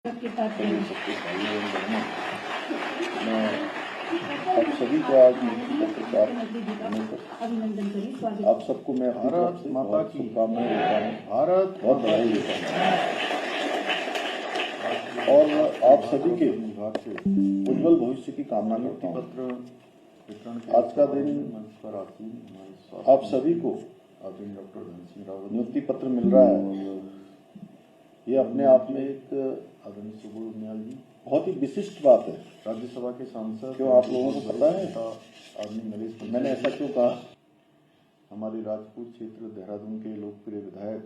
सभी भाइयों एवं बहनों, मैं आप सभी को आज मुक्ति पत्र प्राप्त होने पर आप सबको मैं अपनी तरफ से बहुत शुभकामनाएं देता हूँ, बहुत बधाई देता हूँ और आप सभी के उज्जवल भविष्य की कामना करता हूँ। आज का दिन आप सभी को नियुक्ति पत्र मिल रहा है, ये अपने आप में एक आदरणीय सुबोध उनियाल जी बहुत ही विशिष्ट बात है। राज्यसभा के सांसद क्यों आप लोगों को पता है आदरणीय नरेश, मैंने ऐसा क्यों कहा? हमारे राजपूत क्षेत्र देहरादून के लोकप्रिय विधायक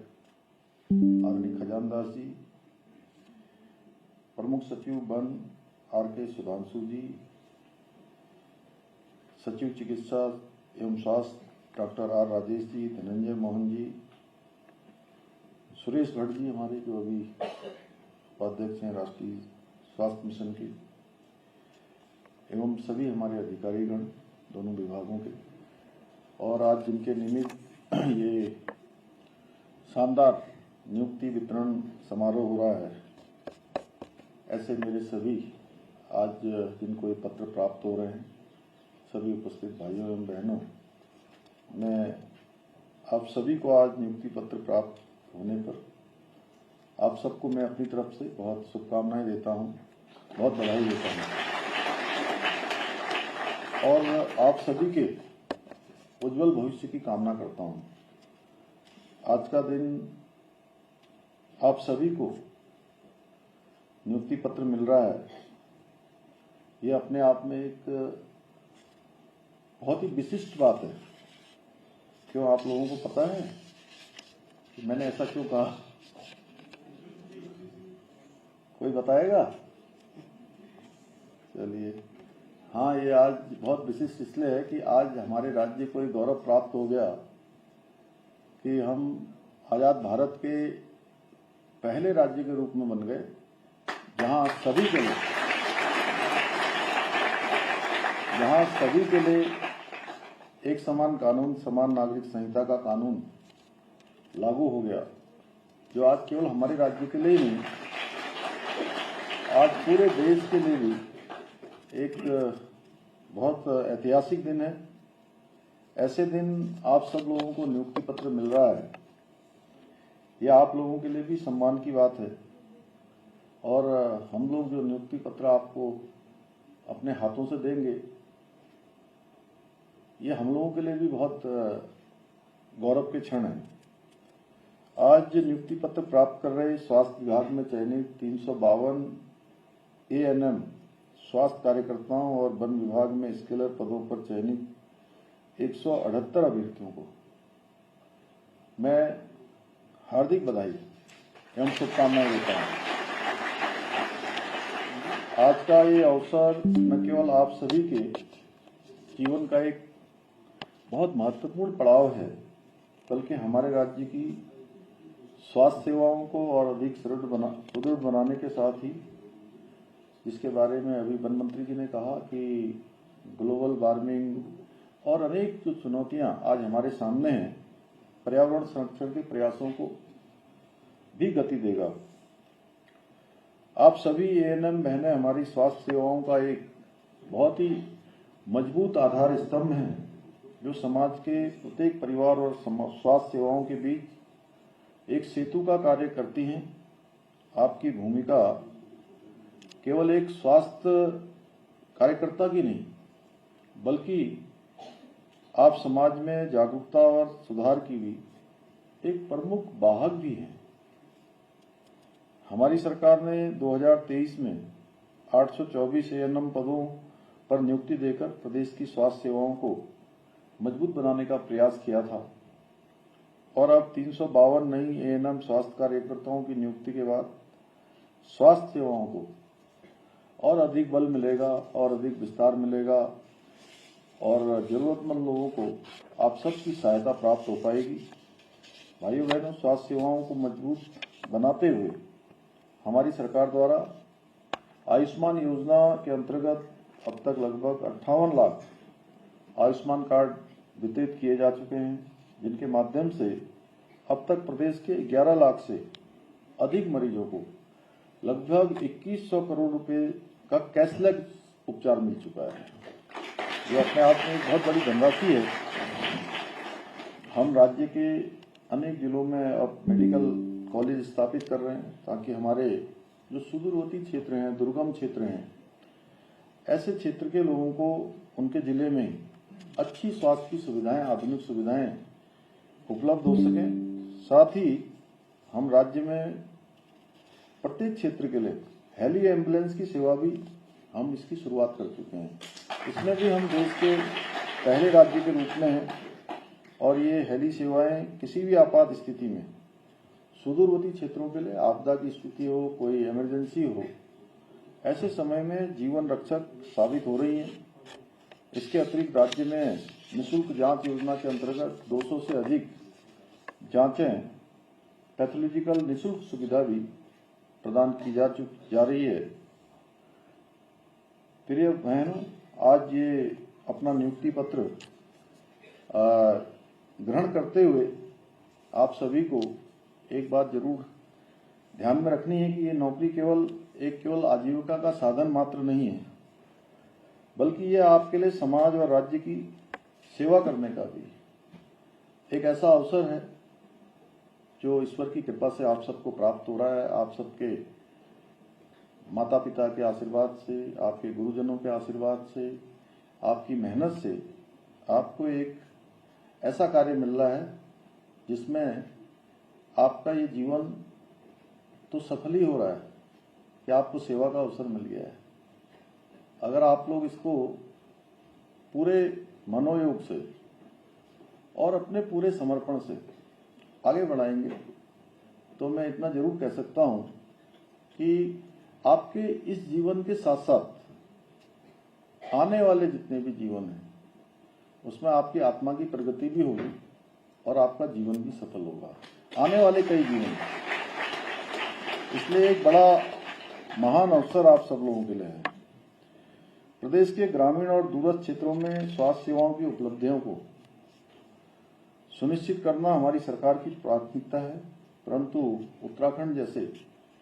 आदरणीय खजानदास जी, प्रमुख सचिव वन आर.के. सुधांशु जी, सचिव चिकित्सा एवं स्वास्थ्य डॉक्टर आर. राजेश जी, धनंजय मोहन जी, सुरेश भट्ट जी हमारे जो अभी उपाध्यक्ष हैं राष्ट्रीय स्वास्थ्य मिशन के, एवं सभी हमारे अधिकारीगण दोनों विभागों के, और आज जिनके निमित्त ये शानदार नियुक्ति वितरण समारोह हो रहा है, ऐसे मेरे सभी आज जिनको ये पत्र प्राप्त हो रहे हैं सभी उपस्थित भाइयों एवं बहनों, मैं आप सभी को आज नियुक्ति पत्र प्राप्त होने पर आप सबको मैं अपनी तरफ से बहुत शुभकामनाएं देता हूं, बहुत बधाई देता हूं और आप सभी के उज्जवल भविष्य की कामना करता हूं। आज का दिन आप सभी को नियुक्ति पत्र मिल रहा है, ये अपने आप में एक बहुत ही विशिष्ट बात है। क्यों आप लोगों को पता है कि मैंने ऐसा क्यों कहा? कोई बताएगा? चलिए, हाँ, ये आज बहुत विशिष्ट इसलिए है कि आज हमारे राज्य को एक गौरव प्राप्त हो गया कि हम आजाद भारत के पहले राज्य के रूप में बन गए जहां सभी के लिए एक समान कानून, समान नागरिक संहिता का कानून लागू हो गया, जो आज केवल हमारे राज्य के लिए ही नहीं, आज पूरे देश के लिए भी एक बहुत ऐतिहासिक दिन है। ऐसे दिन आप सब लोगों को नियुक्ति पत्र मिल रहा है, यह आप लोगों के लिए भी सम्मान की बात है और हम लोग जो नियुक्ति पत्र आपको अपने हाथों से देंगे, ये हम लोगों के लिए भी बहुत गौरव के क्षण है। आज नियुक्ति पत्र प्राप्त कर रहे स्वास्थ्य विभाग में चयनित 352 ANM स्वास्थ्य कार्यकर्ताओं और वन विभाग में स्केलर पदों पर चयनित 178 अभ्यर्थियों को मैं हार्दिक बधाई एवं शुभकामनाएं देता हूं। आज का ये अवसर न केवल आप सभी के जीवन का एक बहुत महत्वपूर्ण पड़ाव है, बल्कि हमारे राज्य की स्वास्थ्य सेवाओं को और अधिक सुदृढ़ बनाने के साथ ही, जिसके बारे में अभी वन मंत्री जी ने कहा कि ग्लोबल वार्मिंग और अनेक जो चुनौतियां आज हमारे सामने हैं, पर्यावरण संरक्षण के प्रयासों को भी गति देगा। आप सभी ANM बहनें हमारी स्वास्थ्य सेवाओं का एक बहुत ही मजबूत आधार स्तंभ है, जो समाज के प्रत्येक परिवार और स्वास्थ्य सेवाओं के बीच एक सेतु का कार्य करती हैं। आपकी भूमिका केवल एक स्वास्थ्य कार्यकर्ता की नहीं, बल्कि आप समाज में जागरूकता और सुधार की भी एक प्रमुख वाहक भी है। हमारी सरकार ने 2023 में 824 ANM पदों पर नियुक्ति देकर प्रदेश की स्वास्थ्य सेवाओं को मजबूत बनाने का प्रयास किया था और अब 352 नई ANM स्वास्थ्य कार्यकर्ताओं की नियुक्ति के बाद स्वास्थ्य सेवाओं को और अधिक बल मिलेगा और अधिक विस्तार मिलेगा और जरूरतमंद लोगों को आप सबकी सहायता प्राप्त हो पाएगी। भाइयों बहनों, स्वास्थ्य सेवाओं को मजबूत बनाते हुए हमारी सरकार द्वारा आयुष्मान योजना के अंतर्गत अब तक लगभग 58 लाख आयुष्मान कार्ड वितरित किए जा चुके हैं, जिनके माध्यम से अब तक प्रदेश के 11 लाख से अधिक मरीजों को लगभग 2100 करोड़ रुपए का कैशलेस उपचार मिल चुका है। ये अपने आप में एक बहुत बड़ी धनराशि है। हम राज्य के अनेक जिलों में अब मेडिकल कॉलेज स्थापित कर रहे हैं ताकि हमारे जो सुदूरवर्ती क्षेत्र हैं, दुर्गम क्षेत्र हैं, ऐसे क्षेत्र के लोगों को उनके जिले में अच्छी स्वास्थ्य की सुविधाएं, आधुनिक सुविधाएं उपलब्ध हो सकें। साथ ही हम राज्य में प्रत्येक क्षेत्र के लिए हेली एम्बुलेंस की सेवा भी हम इसकी शुरुआत कर चुके हैं। इसमें भी हम देश के पहले राज्य के रूप में हैं और ये हेली सेवाएं किसी भी आपात स्थिति में सुदूरवर्ती क्षेत्रों के लिए, आपदा की स्थिति हो, कोई इमरजेंसी हो, ऐसे समय में जीवन रक्षक साबित हो रही हैं। इसके अतिरिक्त राज्य में निःशुल्क जांच योजना के अंतर्गत 200 से अधिक जांचें, पैथोलॉजिकल निःशुल्क सुविधा भी प्रदान की जा रही है। प्रिय बहनों, आज ये अपना नियुक्ति पत्र ग्रहण करते हुए आप सभी को एक बात जरूर ध्यान में रखनी है कि ये नौकरी केवल आजीविका का साधन मात्र नहीं है, बल्कि ये आपके लिए समाज और राज्य की सेवा करने का भी एक ऐसा अवसर है जो ईश्वर की कृपा से आप सबको प्राप्त हो रहा है। आप सबके माता पिता के आशीर्वाद से, आपके गुरुजनों के आशीर्वाद से, आपकी मेहनत से आपको एक ऐसा कार्य मिल रहा है जिसमें आपका ये जीवन तो सफल ही हो रहा है कि आपको सेवा का अवसर मिल गया है। अगर आप लोग इसको पूरे मनोयोग से और अपने पूरे समर्पण से आगे बढ़ाएंगे तो मैं इतना जरूर कह सकता हूं कि आपके इस जीवन के साथ साथ आने वाले जितने भी जीवन हैं उसमें आपकी आत्मा की प्रगति भी होगी और आपका जीवन भी सफल होगा, आने वाले कई जीवन। इसलिए एक बड़ा महान अवसर आप सब लोगों के लिए है। प्रदेश के ग्रामीण और दूरस्थ क्षेत्रों में स्वास्थ्य सेवाओं की उपलब्धियों को सुनिश्चित करना हमारी सरकार की प्राथमिकता है, परंतु उत्तराखंड जैसे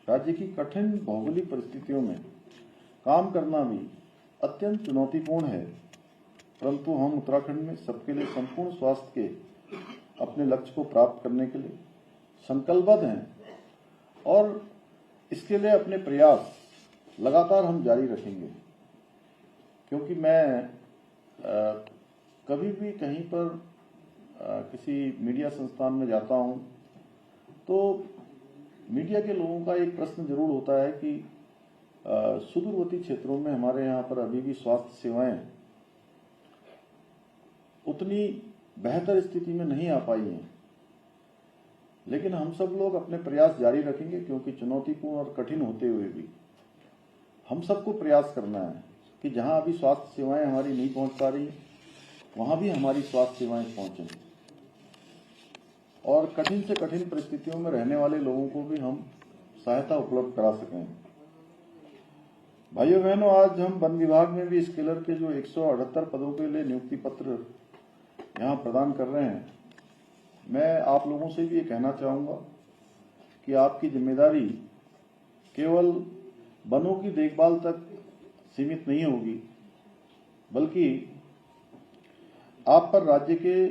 राज्य की कठिन भौगोलिक परिस्थितियों में काम करना भी अत्यंत चुनौतीपूर्ण है। परंतु हम उत्तराखंड में सबके लिए संपूर्ण स्वास्थ्य के अपने लक्ष्य को प्राप्त करने के लिए संकल्पबद्ध हैं और इसके लिए अपने प्रयास लगातार हम जारी रखेंगे। क्योंकि मैं कभी भी कहीं पर किसी मीडिया संस्थान में जाता हूं तो मीडिया के लोगों का एक प्रश्न जरूर होता है कि सुदूरवर्ती क्षेत्रों में हमारे यहाँ पर अभी भी स्वास्थ्य सेवाएं उतनी बेहतर स्थिति में नहीं आ पाई हैं। लेकिन हम सब लोग अपने प्रयास जारी रखेंगे क्योंकि चुनौतीपूर्ण और कठिन होते हुए भी हम सबको प्रयास करना है कि जहां अभी स्वास्थ्य सेवाएं हमारी नहीं पहुंच पा रही वहां भी हमारी स्वास्थ्य सेवाएं पहुंचें और कठिन से कठिन परिस्थितियों में रहने वाले लोगों को भी हम सहायता उपलब्ध करा सकें। भाइयों बहनों, आज हम वन विभाग में भी स्केलर के जो 178 पदों के लिए नियुक्ति पत्र यहाँ प्रदान कर रहे हैं। मैं आप लोगों से भी ये कहना चाहूंगा कि आपकी जिम्मेदारी केवल वनों की देखभाल तक सीमित नहीं होगी, बल्कि आप पर राज्य के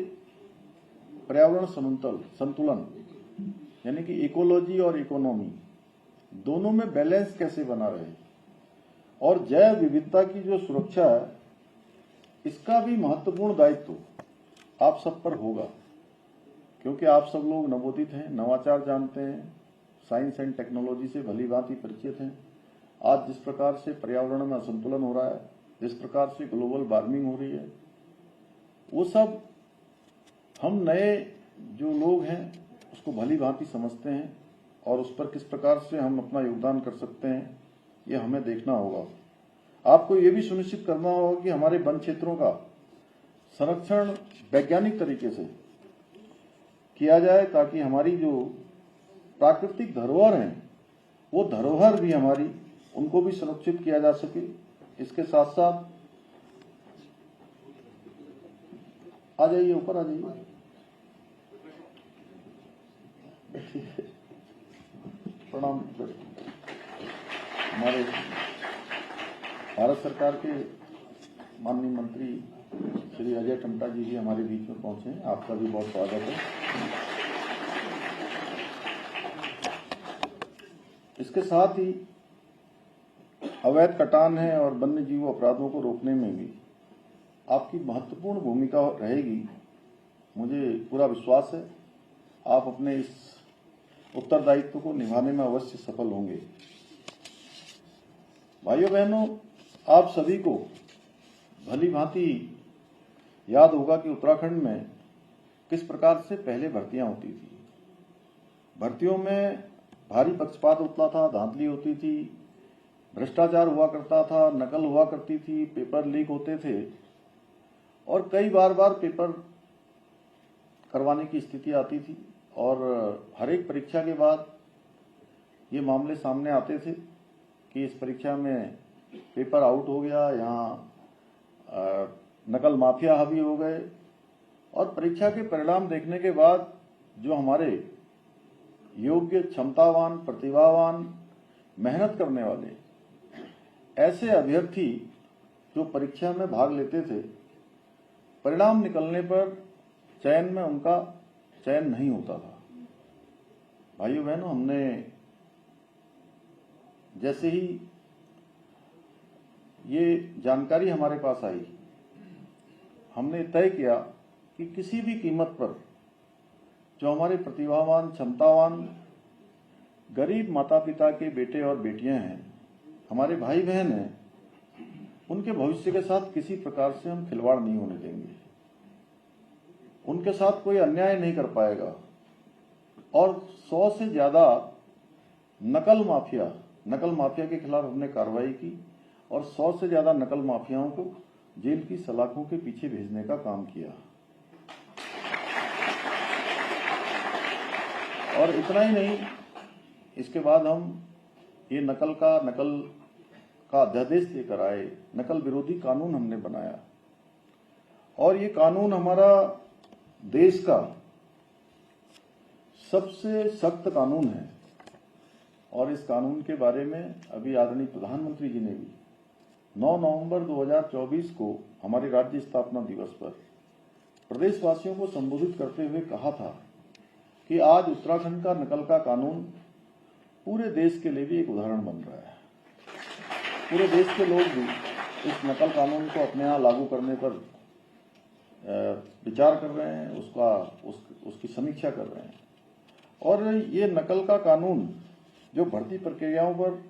पर्यावरण संतुलन यानी कि इकोलॉजी और इकोनॉमी दोनों में बैलेंस कैसे बना रहे और जैव विविधता की जो सुरक्षा है इसका भी महत्वपूर्ण दायित्व आप सब पर होगा। क्योंकि आप सब लोग नवोदित हैं, नवाचार जानते हैं, साइंस एंड टेक्नोलॉजी से भली भांति परिचित हैं। आज जिस प्रकार से पर्यावरण में असंतुलन हो रहा है, जिस प्रकार से ग्लोबल वार्मिंग हो रही है, वो सब हम नए जो लोग हैं उसको भली भांति समझते हैं और उस पर किस प्रकार से हम अपना योगदान कर सकते हैं ये हमें देखना होगा। आपको ये भी सुनिश्चित करना होगा कि हमारे वन क्षेत्रों का संरक्षण वैज्ञानिक तरीके से किया जाए ताकि हमारी जो प्राकृतिक धरोहर हैं वो धरोहर भी हमारी उनको भी सुरक्षित किया जा सके। इसके साथ साथ आ जाइए, ऊपर आ जाइए। प्रणाम। हमारे भारत सरकार के माननीय मंत्री श्री अजय टम्टा जी भी हमारे बीच में पहुंचे हैं। आपका भी बहुत स्वागत है। इसके साथ ही अवैध कटान है और वन्य जीव अपराधों को रोकने में भी आपकी महत्वपूर्ण भूमिका रहेगी। मुझे पूरा विश्वास है आप अपने इस उत्तरदायित्व को निभाने में अवश्य सफल होंगे। भाइयों बहनों, आप सभी को भली भांति याद होगा कि उत्तराखंड में किस प्रकार से पहले भर्तियां होती थी। भर्तियों में भारी पक्षपात होता था, धांधली होती थी, भ्रष्टाचार हुआ करता था, नकल हुआ करती थी, पेपर लीक होते थे और कई बार पेपर करवाने की स्थिति आती थी और हर एक परीक्षा के बाद ये मामले सामने आते थे कि इस परीक्षा में पेपर आउट हो गया, यहाँ नकल माफिया हावी हो गए। और परीक्षा के परिणाम देखने के बाद जो हमारे योग्य, क्षमतावान, प्रतिभावान, मेहनत करने वाले ऐसे अभ्यर्थी जो परीक्षा में भाग लेते थे, परिणाम निकलने पर चयन में उनका चयन नहीं होता था। भाइयों बहनों, हमने जैसे ही ये जानकारी हमारे पास आई, हमने तय किया कि किसी भी कीमत पर जो हमारे प्रतिभावान, क्षमतावान, गरीब माता पिता के बेटे और बेटियां हैं, हमारे भाई बहन हैं, उनके भविष्य के साथ किसी प्रकार से हम खिलवाड़ नहीं होने देंगे। उनके साथ कोई अन्याय नहीं कर पाएगा और 100 से ज्यादा नकल माफिया के खिलाफ हमने कार्रवाई की और 100 से ज्यादा नकल माफियाओं को जेल की सलाखों के पीछे भेजने का काम किया। और इतना ही नहीं, इसके बाद हम ये नकल का अध्यादेश लेकर आए, नकल विरोधी कानून हमने बनाया और ये कानून हमारा देश का सबसे सख्त कानून है। और इस कानून के बारे में अभी आदरणीय प्रधानमंत्री जी ने भी 9 नवंबर 2024 को हमारे राज्य स्थापना दिवस पर प्रदेशवासियों को संबोधित करते हुए कहा था कि आज उत्तराखंड का नकल का कानून पूरे देश के लिए भी एक उदाहरण बन रहा है। पूरे देश के लोग भी इस नकल कानून को अपने यहाँ लागू करने पर विचार कर रहे हैं, उसकी समीक्षा कर रहे हैं। और ये नकल का कानून जो भर्ती प्रक्रियाओं पर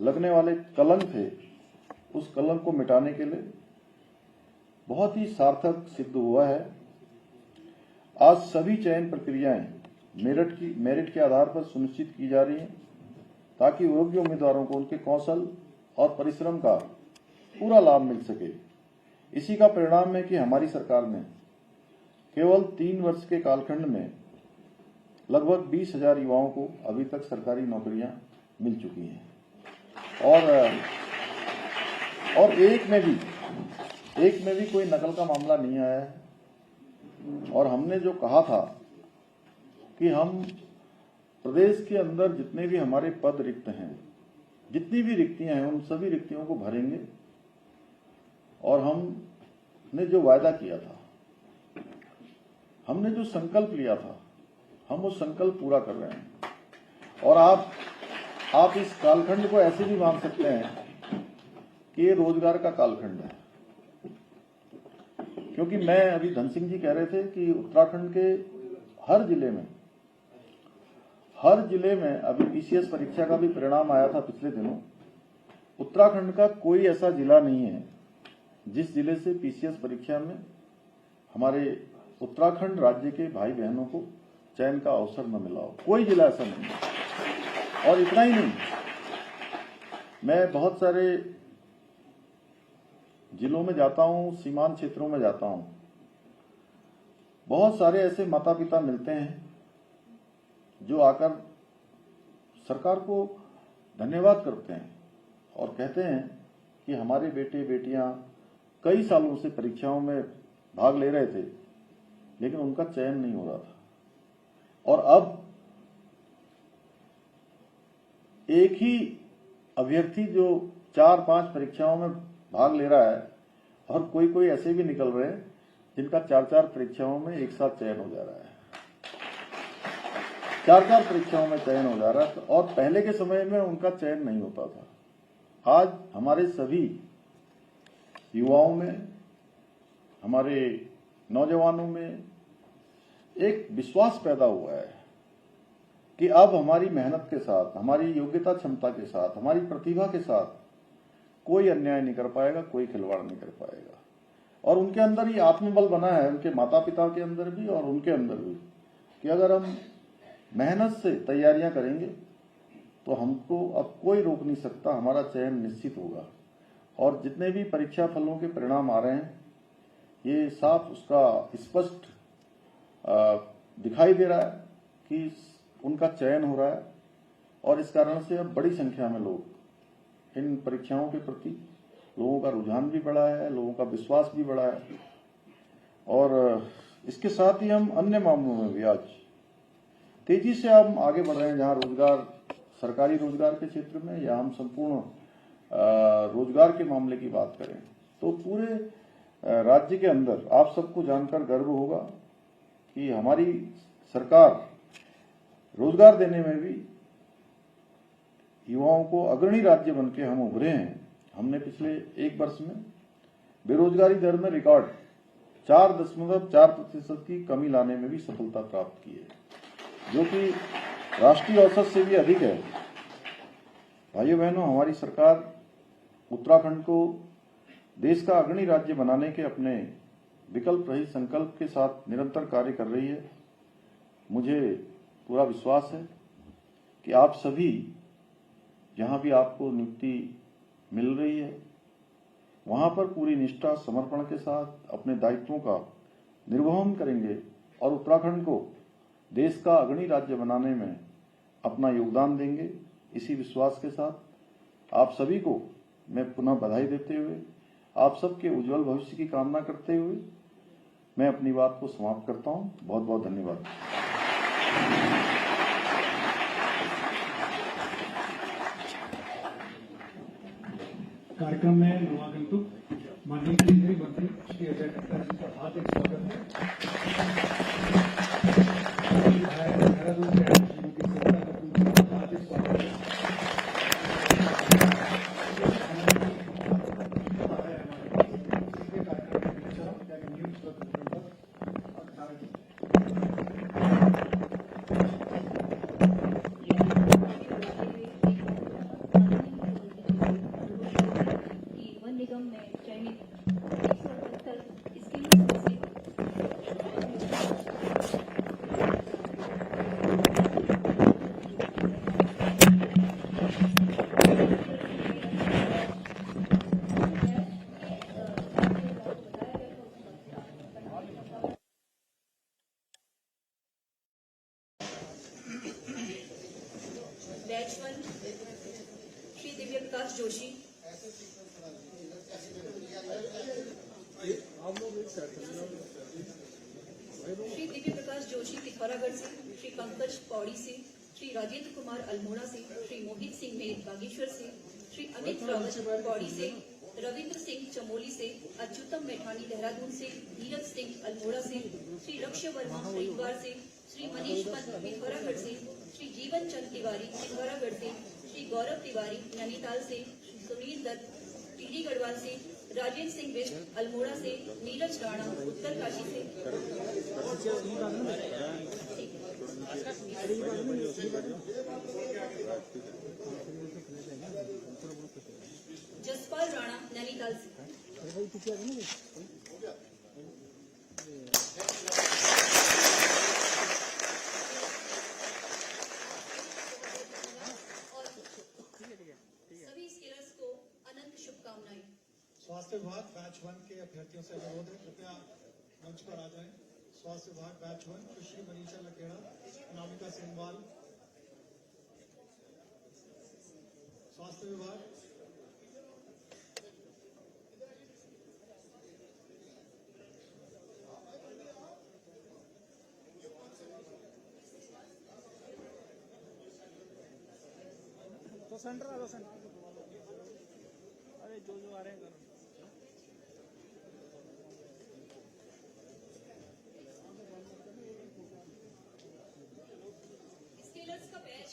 लगने वाले कलंक थे, उस कलंक को मिटाने के लिए बहुत ही सार्थक सिद्ध हुआ है। आज सभी चयन प्रक्रियाएं मेरिट के आधार पर सुनिश्चित की जा रही हैं ताकि योग्य उम्मीदवारों को उनके कौशल और परिश्रम का पूरा लाभ मिल सके। इसी का परिणाम है कि हमारी सरकार ने केवल 3 वर्ष के कालखंड में लगभग 20,000 युवाओं को अभी तक सरकारी नौकरियां मिल चुकी हैं और एक में भी कोई नकल का मामला नहीं आया है। और हमने जो कहा था कि हम प्रदेश के अंदर जितने भी हमारे पद रिक्त हैं, जितनी भी रिक्तियां हैं, उन सभी रिक्तियों को भरेंगे। और हमने जो वायदा किया था, हमने जो संकल्प लिया था, हम वो संकल्प पूरा कर रहे हैं। और आप इस कालखंड को ऐसे भी मान सकते हैं कि ये रोजगार का कालखंड है। क्योंकि मैं अभी धन सिंह जी कह रहे थे कि उत्तराखंड के हर जिले में अभी पीसीएस परीक्षा का भी परिणाम आया था पिछले दिनों। उत्तराखंड का कोई ऐसा जिला नहीं है जिस जिले से पीसीएस परीक्षा में हमारे उत्तराखंड राज्य के भाई बहनों को चयन का अवसर न मिला हो। कोई जिला ऐसा नहीं है। और इतना ही नहीं, मैं बहुत सारे जिलों में जाता हूं, सीमांत क्षेत्रों में जाता हूं, बहुत सारे ऐसे माता पिता मिलते हैं जो आकर सरकार को धन्यवाद करते हैं और कहते हैं कि हमारे बेटे बेटियां कई सालों से परीक्षाओं में भाग ले रहे थे लेकिन उनका चयन नहीं हो रहा था और अब एक ही अभ्यर्थी जो 4-5 परीक्षाओं में भाग ले रहा है और कोई ऐसे भी निकल रहे हैं जिनका 4-4 परीक्षाओं में एक साथ चयन हो जा रहा है, 4-4 परीक्षाओं में चयन हो जा रहा है। और पहले के समय में उनका चयन नहीं होता था। आज हमारे सभी युवाओं में, हमारे नौजवानों में एक विश्वास पैदा हुआ है कि अब हमारी मेहनत के साथ, हमारी योग्यता क्षमता के साथ, हमारी प्रतिभा के साथ कोई अन्याय नहीं कर पाएगा, कोई खिलवाड़ नहीं कर पाएगा। और उनके अंदर ये आत्मबल बना है, उनके माता पिता के अंदर भी और उनके अंदर भी, कि अगर हम मेहनत से तैयारियां करेंगे तो हमको अब कोई रोक नहीं सकता, हमारा चयन निश्चित होगा। और जितने भी परीक्षा फलों के परिणाम आ रहे हैं, ये साफ उसका स्पष्ट दिखाई दे रहा है कि उनका चयन हो रहा है। और इस कारण से अब बड़ी संख्या में लोग इन परीक्षाओं के प्रति, लोगों का रुझान भी बढ़ा है, लोगों का विश्वास भी बढ़ा है। और इसके साथ ही हम अन्य मामलों में भी आज तेजी से हम आगे बढ़ रहे हैं, जहां रोजगार, सरकारी रोजगार के क्षेत्र में या हम संपूर्ण रोजगार के मामले की बात करें तो पूरे राज्य के अंदर आप सबको जानकर गर्व होगा कि हमारी सरकार रोजगार देने में भी युवाओं को अग्रणी राज्य बनके हम उभरे हैं। हमने पिछले 1 वर्ष में बेरोजगारी दर में रिकॉर्ड 4.4% की कमी लाने में भी सफलता प्राप्त की है, जो कि राष्ट्रीय औसत से भी अधिक है। भाइयों बहनों, हमारी सरकार उत्तराखंड को देश का अग्रणी राज्य बनाने के अपने विकल्प रहित संकल्प के साथ निरंतर कार्य कर रही है। मुझे पूरा विश्वास है कि आप सभी जहां भी आपको नियुक्ति मिल रही है, वहां पर पूरी निष्ठा, समर्पण के साथ अपने दायित्वों का निर्वहन करेंगे और उत्तराखंड को देश का अग्रणी राज्य बनाने में अपना योगदान देंगे। इसी विश्वास के साथ आप सभी को मैं पुनः बधाई देते हुए, आप सबके उज्जवल भविष्य की कामना करते हुए मैं अपनी बात को समाप्त करता हूं। बहुत बहुत धन्यवाद। कार्यक्रम में नवागंतुक माननीय केंद्रीय मंत्री श्री अजय टक्कर जी का हार्दिक स्वागत है। देहरादून के श्रीमती सविता कपूर जी का हार्दिक स्वागत है। बैच 1 श्री दिव्य प्रकाश जोशी, श्री दिव्य प्रकाश जोशी पिथौरागढ़ से, श्री पंकज पौड़ी से, श्री राजेंद्र कुमार अल्मोड़ा से, श्री मोहित सिंह मेद बागेश्वर से, श्री अमित रावत पौड़ी से, रविंद्र सिंह चमोली से, अच्युतम मेठानी देहरादून से, धीरज सिंह अल्मोड़ा से, श्री लक्ष्य वर्मा हरिद्वार से, श्री मनीष पंत पिथौरागढ़ से, श्री जीवन चंद तिवारी पिथौरागढ़ से, श्री गौरव तिवारी नैनीताल से, श्री सुनील दत्त टीडी गढ़वाल से, राजेंद्र सिंह बिष्ट अल्मोड़ा से, नीरज राणा उत्तरकाशी से, जसपाल राणा नैनीताल से। सभी स्केलर्स को अनंत शुभकामनाएं। स्वास्थ्य विभाग बैच 1 के अभ्यर्थियों से अनुरोध है, कृपया मंच पर आ जाएं। स्वास्थ्य विभाग बैच 1 खुशी मनीषा लकेड़ा, अनामिका सिंहवाल। स्वास्थ्य विभाग तो सेंटर आ जाओ, सेंटर स्केलर्स का बैच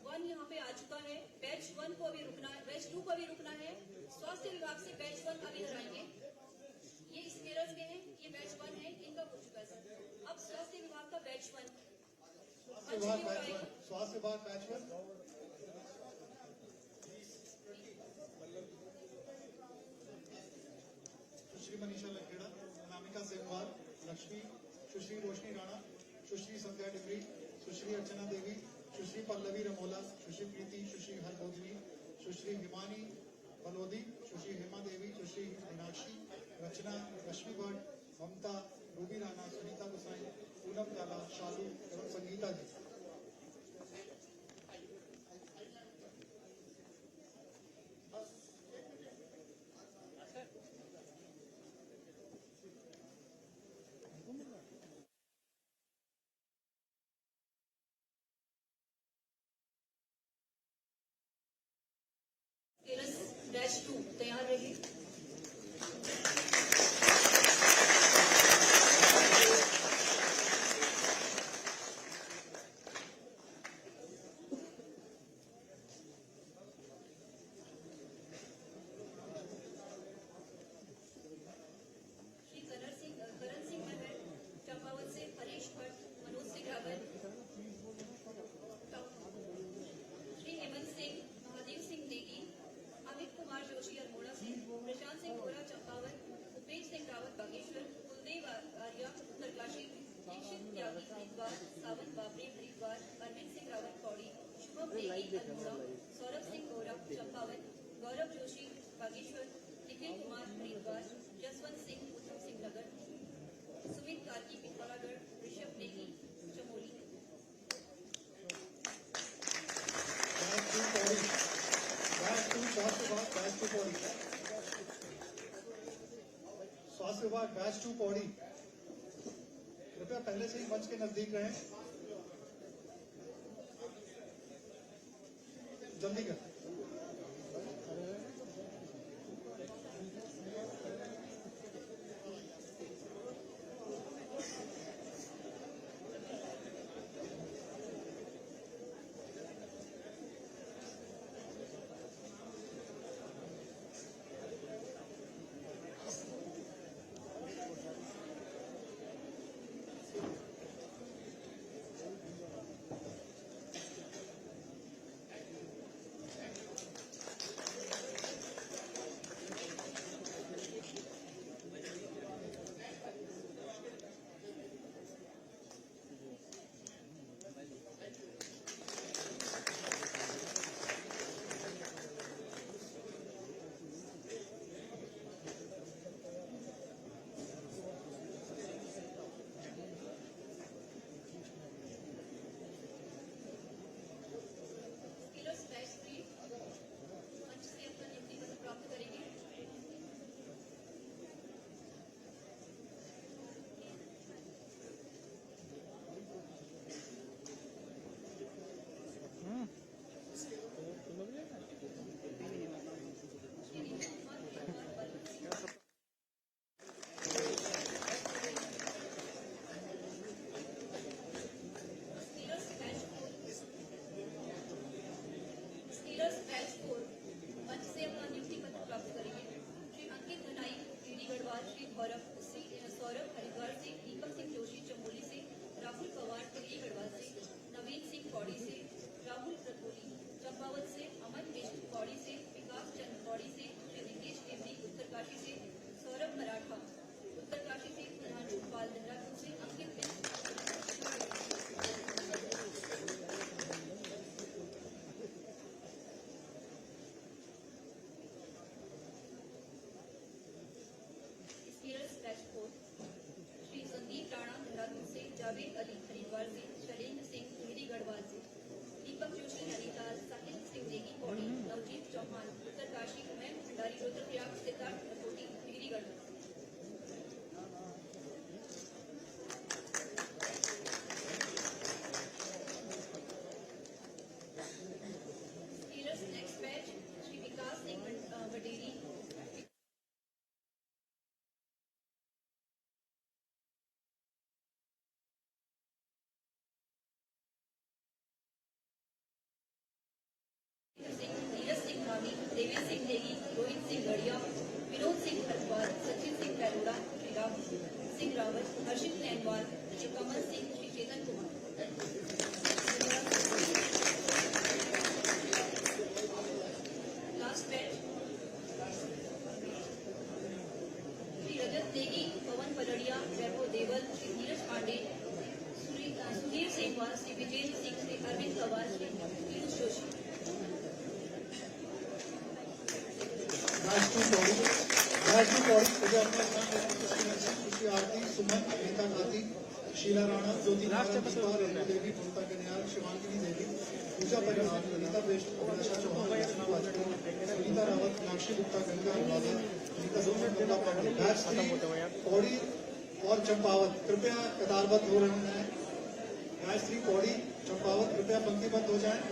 1 यहाँ पे आ चुका है। बैच 1 को अभी रुकना है, बैच 2 को अभी रुकना है। स्वास्थ्य विभाग से बैच 1 अभी हटाएंगे। ये स्केलर्स के हैं, ये बैच 1 है, इनका हो चुका है सर। अब स्वास्थ्य विभाग का बैच 1 स्वास्थ्य विभाग बैच 1 सुश्री मनीषा लखेड़ा, अनामिका सेमवाल, लक्ष्मी, सुश्री रोशनी राणा, सुश्री संध्या डिमरी, सुश्री अर्चना देवी, सुश्री पल्लवी रमोला, सुश्री प्रीति, सुश्री हरभोजनी, सुश्री हिमानी बलोदी, सुश्री हेमा देवी, सुश्री मीनाक्षी, रचना, रश्मि भट्ट, ममता, रूबी राणा, सुनीता गुसाई, पूनम काला, शालू एवं संगीता जी। स्केलर्स बैच 2 तैयार रहिए। श्री करण सिंह महर, चंपावत से हरीश भट्ट, मनोज सिंह रावत, श्री हेमंत सिंह, महादेव सिंह नेगी, अमित कुमार जोशी अल्मोड़ा से, प्रशांत सिंह गोरा चंपावत, उपेश सिंह रावत बागेश्वर, कुलदेव आर्या उत्तरकाशी, दीक्षित त्यागी हरिद्वार, सावंत बाबरे हरिद्वार, अरविंद सिंह रावत पौड़ी, शुभम नेगी अल्मोड़ा, सौरभ सिंह गोरा चंपावत, गौरव जोशी बागेश्वर, निखिल कुमार हरिद्वार, जसवंत सिंह उत्तम सिंह नगर, सुमित कार्की पिथौरागढ़, ऋषभ नेगी चमोली। बैच 2 स्वास्थ्य विभाग बैच 2 पौड़ी। स्वास्थ्य विभाग बैच 2 पौड़ी, कृपया पहले से ही मंच के नजदीक रहें। जल्दी कर। स्केलर्स बैच 3 मंच से अपना नियुक्ति पत्र प्राप्त करेंगे। स्केलर्स बैच 4 मंच से अपना नियुक्ति पत्र प्राप्त करेंगे। श्री अंकित धनाई टीडी गढ़वाल, श्री सौरभ हरिद्वार से, दीपक सिंह जोशी चमोली से, राहुल पवार टीडी गढ़वाल से, नवीन सिंह पौड़ी से, राहुल प्रकोली चंपावत से, अमन मिश्र पौड़ी से, विकास चंद पौड़ी से, श्री निकेश टिमरी उत्तरकाशी से, सौरभ मराठा उत्तरकाशी से, सुधांशु पाल देहरादून से, अंकित मिश्र। स्केलर्स बैच 4 श्री संदीप राणा देहरादून से, जावेद अली हरिद्वार से, शैलेंद्र सिंह टिहरी गढ़वाल से, Deepak Joshi Nainital, Sahil Singh Negi Pauri, Navjeet Chauhan Uttarkashi, Mayank Bhandari Rudraprayag, Siddharth Rakoti Tehri Garhwal. Scholars next batch Shri Vikas Singh Waderi Paladia, Vinod Singh Haridwar, Sachin Singh Pairoda, Shri Ram Singh Rawat, Harshit Nainwal, Shri Kamal Singh, Shri Chetan Kumar. Last batch Shri Rajat Negi, Pawan Paladia, Vaibhav Deval, Shri Neeraj Pandey, Shri Sudhir Senwal, Shri Vijender Singh, Shri Arvind Pawar, Shri Piyush Joshi. राष्ट्रीय पौड़ी पूजा सुश्री आरती सुमन नीता गाती, शीला राणा, ज्योति नारायण पुष्पा, रेणु देवी, ममता कन्याल, शिवांगिनी देवी, पूजा परिहार, ललिता बेस्ट, अभिलाषा चौहान, रचना वाजपेयी, सुनीता रावत, मीनाक्षी गुप्ता, गंगा अग्रवाल, नीता सोमन, गंगा पांडे। बैच 3 पौड़ी और चंपावत कृपया कतारबद्ध हो रहे हैं। बैच 3 पौड़ी चंपावत कृपया पंक्तिबद्ध हो जाएं।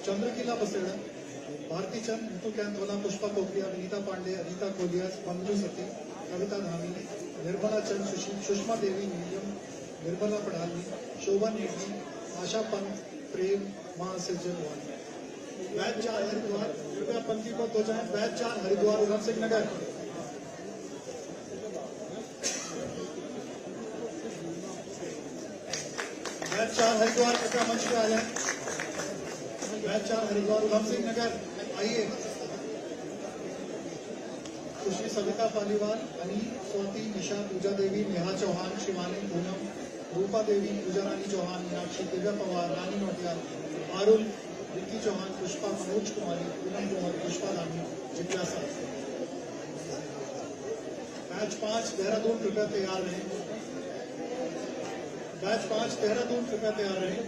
चंद्रकिला बसेड़ा, भारती चंद, ऋतु कैंथोला, पुष्पा कोकरिया, विनीता पांडे, अनीता कोलिया, मंजू सती, कविता धामी, निर्मला चंद, सुषमा देवी, नीलम, निर्मला पढ़ाली, शोभा नेगी, आशा पंत, प्रेम, महासजन वाणी। बैच 4 हरिद्वार कृपया पंक्तिबद्ध हो जाए। बैच 4 हरिद्वार, उधम सिंह नगर। बैच 4 हरिद्वार कृपया मंच पे आ जाए। बैच 4 हरिद्वार, उधम सिंह नगर आइए। सुश्री सविता पालीवाल, अनी, स्वाति, निशा, पूजा देवी, नेहा चौहान, शिवानी, पूनम, रूपा देवी, पूजा रानी चौहान, मीनाक्षी, दिव्या पवार, रानी नोटियाल, आरुल, विक्की चौहान, पुष्पा, मनोज कुमारी, पूनम कुमार, पुष्पा रानी, जिज्ञासा। बैच 5 देहरादून कृपया तैयार रहें। बैच 5 देहरादून कृपया तैयार रहें।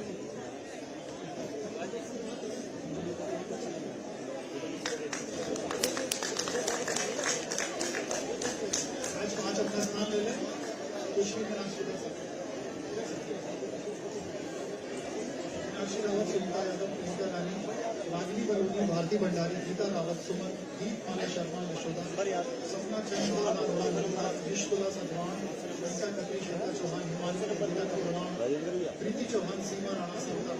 अपना स्थान ले लें। सुश्री मीनाक्षी रावत, सुनीता यादव, प्रियंका रानी, रागिनी बलूनी, भारती भंडारी, गीता रावत, सुमन, दीप माला शर्मा, यशोदा, सपना चंद, अरोड़ा, निष्कुला सदवान, लंका कपी, श्वेता चौहान, हिमालय बंदा कपड़वान, प्रीति चौहान, सीमा राणा, सविता।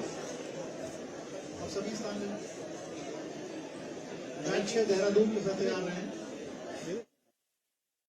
अब सभी स्थान लें। बैच 6 देहरादून के साथ तैयार रहें।